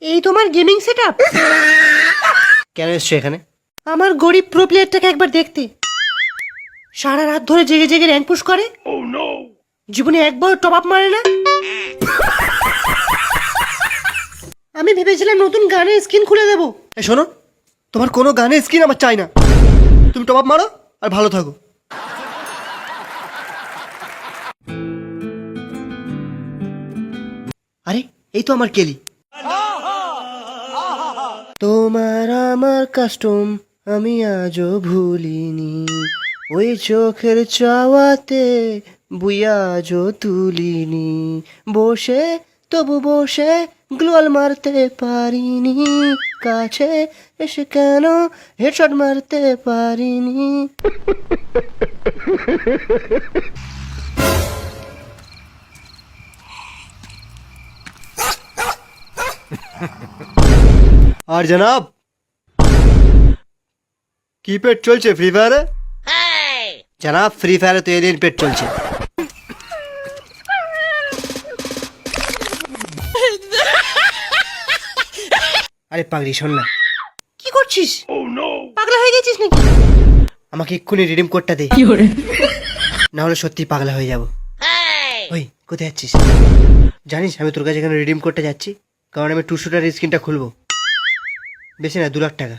এই তোমার gaming setup? কেন এসছো এখানে? আমার গরিব প্রো প্লেয়ারটাকে একবার দেখতে। সারা রাত ধরে জেগে জেগে র্যাঙ্ক পুশ করে, জীবনে একবার টপ আপ মারে না। আমি ভেবেছিলাম নতুন গানের স্কিন খুলে দেবো। এই শোনো, তোমার কোনো গানের স্কিন আমার চাই না। তুমি টপ আপ মারো আর ভালো থাকো। আরে এই তো আমার কেলি। তোমার আমার কাস্টম আমি আজও ভুলিনি, ওই চোখের চাওয়াতে বুইয়া আজও তুলিনি। বসে তবু বসে গ্লোয়াল মারতে পারিনি, কাছে এসে কেন হেডশট মারতে পারিনি। আর জনাব, কি পেট চলছে ফ্রি ফায়ারে? জনাব ফ্রি ফায়ারে তো এলিয়েন পেট চলছে। আরে পাগলি শোন না। কি করছিস? পাগলা হয়ে গেছিস নাকি? আমাকে এক্ষুনি রিডিম কোডটা দে, না হলে সত্যি পাগলা হয়ে যাব। ওই কোথায় যাচ্ছিস? জানিস আমি তোর কাছে এখানে রিডিম কোডটা যাচ্ছি কারণ আমি টু শুটার স্ক্রিনটা খুলবো। বেশি না, 2 লাখ টাকা।